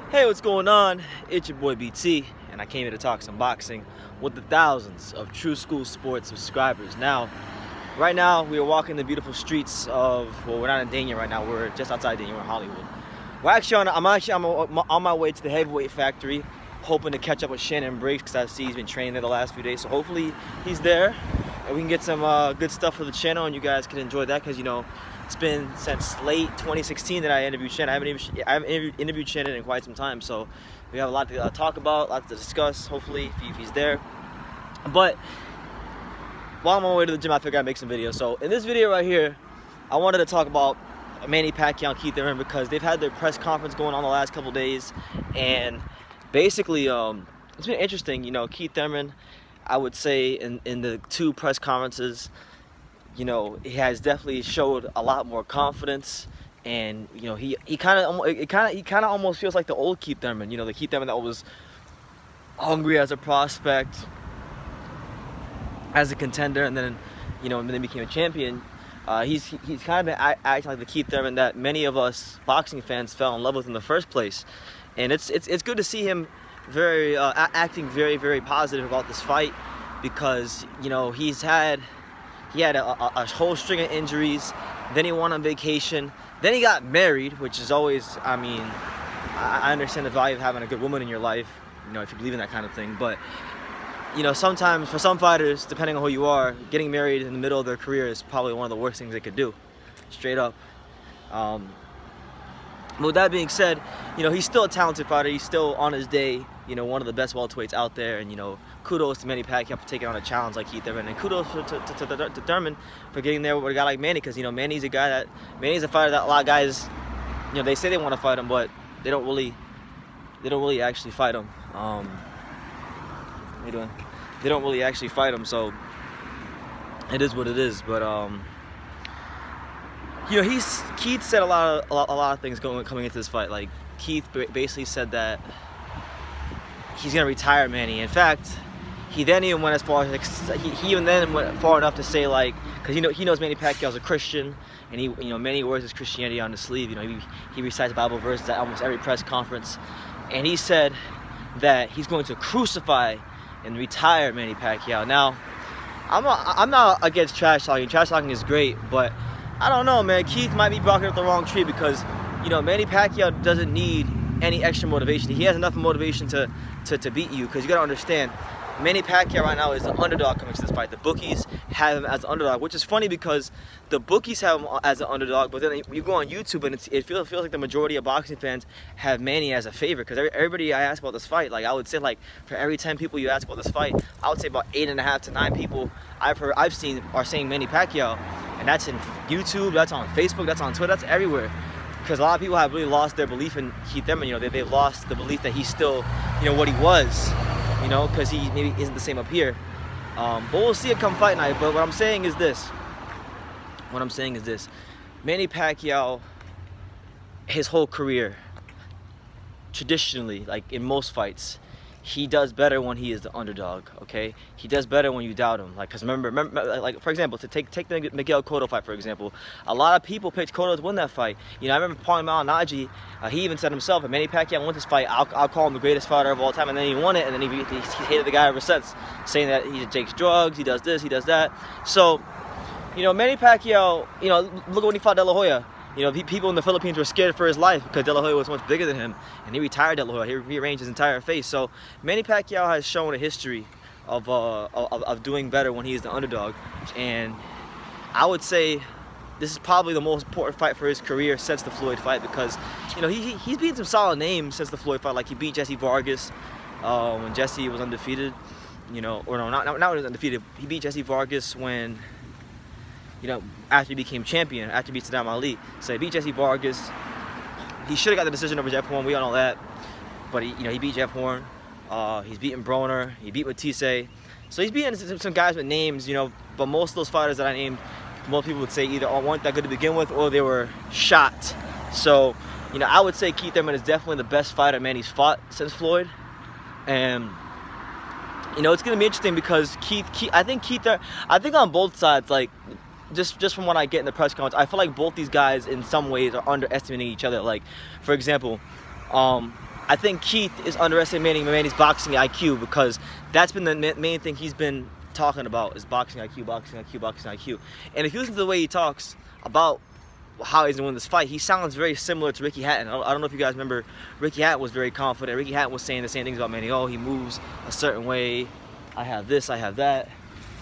Hey, what's going on? It's your boy BT, and I came here to talk some boxing with the thousands of True School Sports subscribers. Now, right now, we are walking the beautiful streets of, well, we're not in Dania right now, we're just outside Dania, we're in Hollywood. I'm on my way to the heavyweight factory, hoping to catch up with Shannon Briggs, because I see he's been training there the last few days, so hopefully he's there, and we can get some good stuff for the channel, and you guys can enjoy that, because, it's been since late 2016 that I interviewed Shannon. I haven't interviewed Shannon in quite some time, so we have a lot to talk about, a lot to discuss, hopefully, if he's there. But while I'm on my way to the gym, I figured I'd make some videos. So in this video right here, I wanted to talk about Manny Pacquiao and Keith Thurman, because they've had their press conference going on the last couple days, and basically it's been interesting. Keith Thurman, I would say in the two press conferences, he has definitely showed a lot more confidence, and he kind of almost feels like the old Keith Thurman, the Keith Thurman that was hungry as a prospect, as a contender, and then became a champion. He's kind of been acting like the Keith Thurman that many of us boxing fans fell in love with in the first place, and it's good to see him acting very, very positive about this fight, because he had a whole string of injuries, then he went on vacation, then he got married, which is always, I understand the value of having a good woman in your life, if you believe in that kind of thing, but, sometimes for some fighters, depending on who you are, getting married in the middle of their career is probably one of the worst things they could do, straight up. With that being said, he's still a talented fighter. He's still on his day, one of the best welterweights out there. And, kudos to Manny Pacquiao for taking on a challenge like Keith Thurman. And kudos to Thurman for getting there with a guy like Manny, because, Manny's a fighter that a lot of guys, they say they want to fight him, but they don't really actually fight him. How you doing? They don't really actually fight him, so it is what it is. But Keith said a lot of things coming into this fight. Like, Keith basically said that he's gonna retire Manny. In fact, he then even went as far as he even then went far enough to say, like, because he knows Manny Pacquiao is a Christian, and Manny wears his Christianity on his sleeve. He recites Bible verses at almost every press conference, and he said that he's going to crucify and retire Manny Pacquiao. Now, I'm not against trash talking. Trash talking is great, but I don't know, man. Keith might be barking up the wrong tree, because Manny Pacquiao doesn't need any extra motivation. He has enough motivation to beat you, because you gotta understand, Manny Pacquiao right now is the underdog coming to this fight. The bookies have him as an underdog, which is funny because the bookies have him as an underdog, but then you go on YouTube and it feels like the majority of boxing fans have Manny as a favorite, because everybody I ask about this fight, like, I would say, like, for every 10 people you ask about this fight, I would say about 8.5 to 9 people I've seen are saying Manny Pacquiao, and that's in YouTube, that's on Facebook, that's on Twitter, that's everywhere. Because a lot of people have really lost their belief in Keith Thurman. They've lost the belief that he's still, what he was, because he maybe isn't the same up here. But we'll see it come fight night. But what I'm saying is this. Manny Pacquiao, his whole career, traditionally, like in most fights, he does better when he is the underdog, okay? He does better when you doubt him. Like, because remember, like, for example, to take the Miguel Cotto fight, for example, a lot of people picked Cotto to win that fight. I remember Paulie Malignaggi, he even said himself, if Manny Pacquiao won this fight, I'll call him the greatest fighter of all time. And then he won it, and then he hated the guy ever since, saying that he takes drugs, he does this, he does that. So, Manny Pacquiao, look at when he fought De La Hoya. People in the Philippines were scared for his life because De La Hoya was much bigger than him, and he retired De La Hoya. He rearranged his entire face. So Manny Pacquiao has shown a history of doing better when he is the underdog, and I would say this is probably the most important fight for his career since the Floyd fight, because he's beaten some solid names since the Floyd fight. Like, he beat Jesse Vargas when Jesse was undefeated. Not when he was undefeated. He beat Jesse Vargas when, after he became champion, after he beat Saddam Ali. So he beat Jesse Vargas. He should have got the decision over Jeff Horn. We all know that. But he beat Jeff Horn. He's beaten Broner. He beat Matisse. So he's beaten some guys with names, but most of those fighters that I named, most people would say either weren't that good to begin with, or they were shot. So, I would say Keith Thurman is definitely the best fighter Manny's fought since Floyd. And it's going to be interesting, because I think on both sides, like, just from what I get in the press conference, I feel like both these guys in some ways are underestimating each other. Like, for example, I think Keith is underestimating Manny's boxing IQ, because that's been the main thing he's been talking about, is boxing IQ, boxing IQ, boxing IQ. And if you listen to the way he talks about how he's gonna win this fight, he sounds very similar to Ricky Hatton. I don't know if you guys remember, Ricky Hatton was very confident. Ricky Hatton was saying the same things about Manny. Oh, he moves a certain way. I have this, I have that.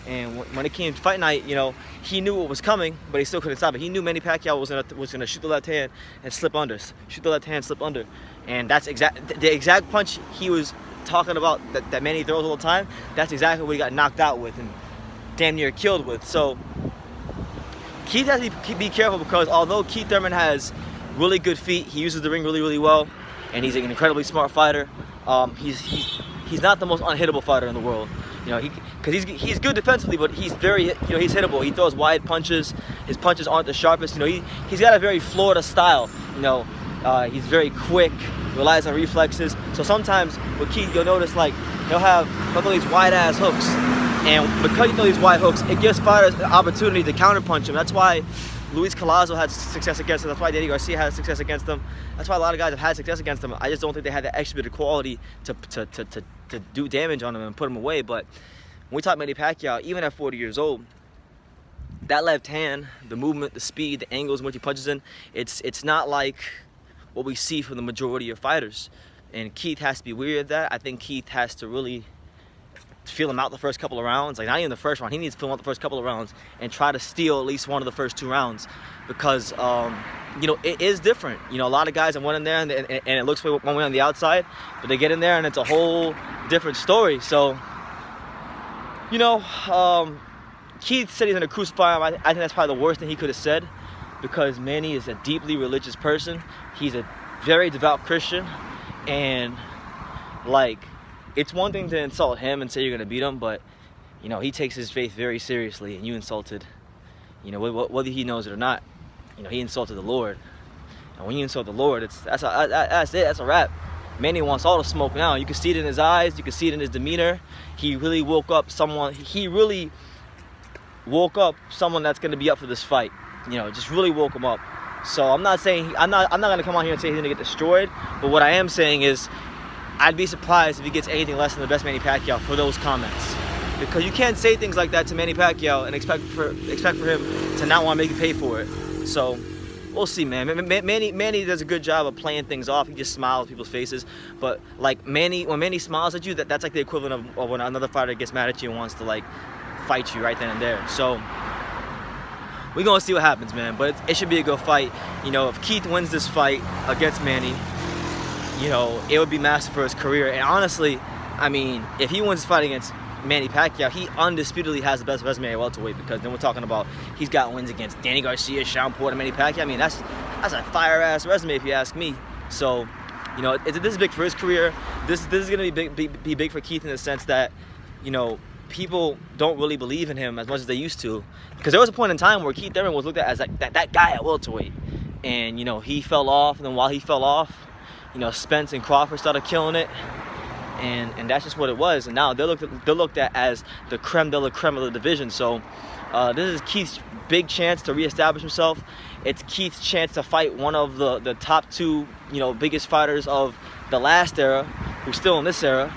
And when it came to fight night, you know, he knew what was coming, but he still couldn't stop it. He knew Manny Pacquiao was gonna shoot the left hand and slip under, shoot the left hand, slip under, and that's the exact punch he was talking about that Manny throws all the time. That's exactly what he got knocked out with and damn near killed with. So Keith has to be careful, because although Keith Thurman has really good feet, he uses the ring really, really well, and he's an incredibly smart fighter. He's not the most unhittable fighter in the world. You know, because he's good defensively, but he's very, you know, he's hittable. He throws wide punches. His punches aren't the sharpest. You know, he's got a very Florida style. You know, he's very quick, relies on reflexes. So sometimes with Keith, you'll notice like he'll throw these wide ass hooks, and because you throw these wide hooks, it gives fighters an opportunity to counterpunch him. That's why Luis Collazo had success against him. That's why Danny Garcia had success against him. That's why a lot of guys have had success against him. I just don't think they had that extra bit of quality to do damage on him and put him away. But when we talk Manny Pacquiao, even at 40 years old, that left hand, the movement, the speed, the angles in which he punches in, it's not like what we see from the majority of fighters. And Keith has to be wary of that. I think Keith has to really feel him out the first couple of rounds. Like, not even the first round. He needs to feel him out the first couple of rounds and try to steal at least one of the first 2 rounds, because you know, it is different. You know, a lot of guys have went in there and it looks one way on the outside, but they get in there and it's a whole different story. So, you know, Keith said he's gonna crucify him. I think that's probably the worst thing he could have said, because Manny is a deeply religious person. He's a very devout Christian, and like, it's one thing to insult him and say you're gonna beat him, but you know, he takes his faith very seriously, and you insulted, you know, whether he knows it or not, you know, he insulted the Lord. And when you insult the Lord, that's it, that's a wrap. Manny wants all the smoke now. You can see it in his eyes, you can see it in his demeanor. He really woke up someone that's gonna be up for this fight. You know, just really woke him up. So I'm not gonna come on here and say he's gonna get destroyed, but what I am saying is, I'd be surprised if he gets anything less than the best Manny Pacquiao for those comments. Because you can't say things like that to Manny Pacquiao and expect for him to not want to make you pay for it. So, we'll see, man. Manny does a good job of playing things off. He just smiles at people's faces. But, like, when Manny smiles at you, that's like the equivalent of when another fighter gets mad at you and wants to, like, fight you right then and there. So, we're going to see what happens, man. But it should be a good fight. You know, if Keith wins this fight against Manny, you know, it would be massive for his career. And honestly, I mean, if he wins the fight against Manny Pacquiao, he undisputedly has the best resume at welterweight, because then we're talking about he's got wins against Danny Garcia, Sean Porter, Manny Pacquiao. I mean, that's a fire-ass resume if you ask me. So, you know, this is big for his career. This is going to be big for Keith in the sense that, you know, people don't really believe in him as much as they used to. Because there was a point in time where Keith Thurman was looked at as like that guy at welterweight. And, you know, he fell off, and then while he fell off, you know, Spence and Crawford started killing it, and that's just what it was. And now they're looked at as the creme de la creme of the division. So this is Keith's big chance to reestablish himself. It's Keith's chance to fight one of the top 2, you know, biggest fighters of the last era, who's still in this era.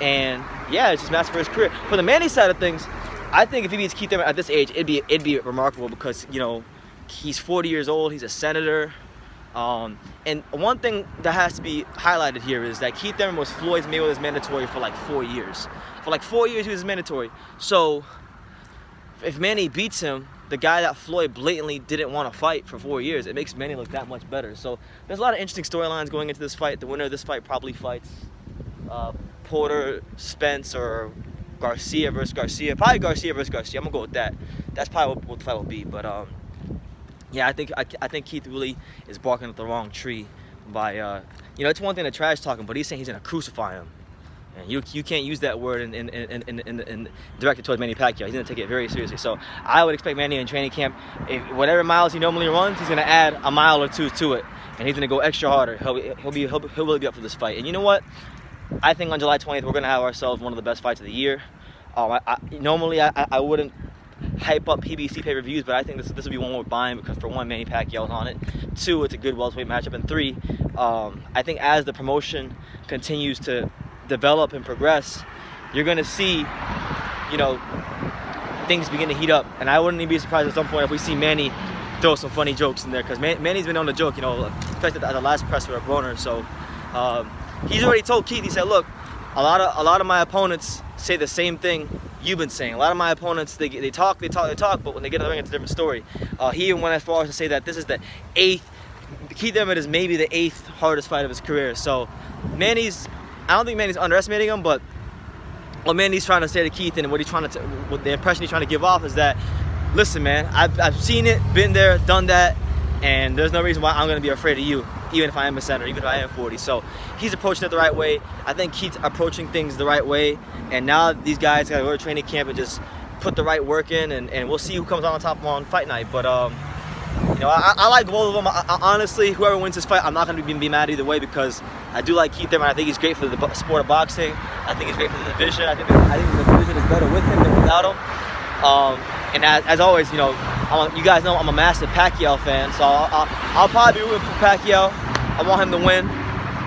And yeah, it's just massive for his career. For the Manny side of things, I think if he beats Keith Thurman at this age, it'd be remarkable, because, you know, he's 40 years old, he's a senator. And one thing that has to be highlighted here is that Keith Thurman was Floyd Mayweather's mandatory for like 4 years. For like 4 years he was mandatory. So if Manny beats him, the guy that Floyd blatantly didn't want to fight for 4 years, it makes Manny look that much better. So there's a lot of interesting storylines going into this fight. The winner of this fight probably fights Porter, Spence, or Garcia versus Garcia. Probably Garcia versus Garcia. I'm gonna go with that. That's probably what the fight will be. But yeah, I think Keith really is barking up the wrong tree by you know, it's one thing to trash talking, but he's saying he's gonna crucify him, and you can't use that word and direct it towards Manny Pacquiao. He's gonna take it very seriously. So I would expect Manny in training camp, whatever miles he normally runs, he's gonna add a mile or 2 to it, and he's gonna go extra harder. He'll really be up for this fight. And you know what? I think on July 20th we're gonna have ourselves one of the best fights of the year. Normally I wouldn't hype up PBC pay-per-views, but I think this will be one worth buying because, for one, Manny Pacquiao's on it. 2, it's a good welterweight matchup. And 3, I think as the promotion continues to develop and progress, you're going to see, you know, things begin to heat up. And I wouldn't even be surprised at some point if we see Manny throw some funny jokes in there, because Manny's been on the joke, you know, especially at the last presser at Broner. So he's already told Keith, he said, look, a lot of my opponents say the same thing you've been saying. A lot of my opponents, they talk, but when they get in the ring, it's a different story. He even went as far as to say that this is the 8th, Keith Thurman is maybe the 8th hardest fight of his career. So I don't think Manny's underestimating him, but what Manny's trying to say to Keith, and what the impression he's trying to give off is that, listen, man, I've seen it, been there, done that, and there's no reason why I'm going to be afraid of you, even if I am a center, even if I am 40. So he's approaching it the right way. I think Keith's approaching things the right way, and now these guys got to go to training camp and just put the right work in, and we'll see who comes on top on fight night. But you know, I like both of them. Honestly, whoever wins this fight, I'm not going to be mad either way, because I do like Keith Thurman. I think he's great for the sport of boxing. I think he's great for the division. I think the division is better with him than without him. And as always, you know, you guys know I'm a massive Pacquiao fan, so I'll probably be rooting for Pacquiao. I want him to win,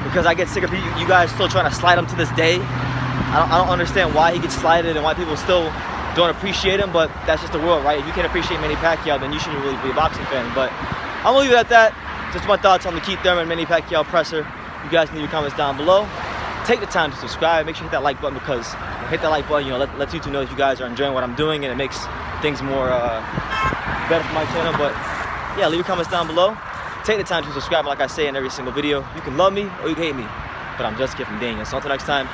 because I get sick of you guys still trying to slide him to this day. I don't understand why he gets slighted and why people still don't appreciate him, but that's just the world, right? If you can't appreciate Manny Pacquiao, then you shouldn't really be a boxing fan. But I'm gonna leave it at that. Just my thoughts on the Keith Thurman Manny Pacquiao presser. You guys can leave your comments down below. Take the time to subscribe. Make sure you hit that like button, because hit that like button, you know, lets YouTube know that you guys are enjoying what I'm doing, and it makes things more better for my channel. But yeah, leave your comments down below. Take the time to subscribe, like I say in every single video. You can love me or you can hate me, but I'm just Kid from Daniel. So until next time,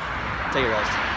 take care, guys.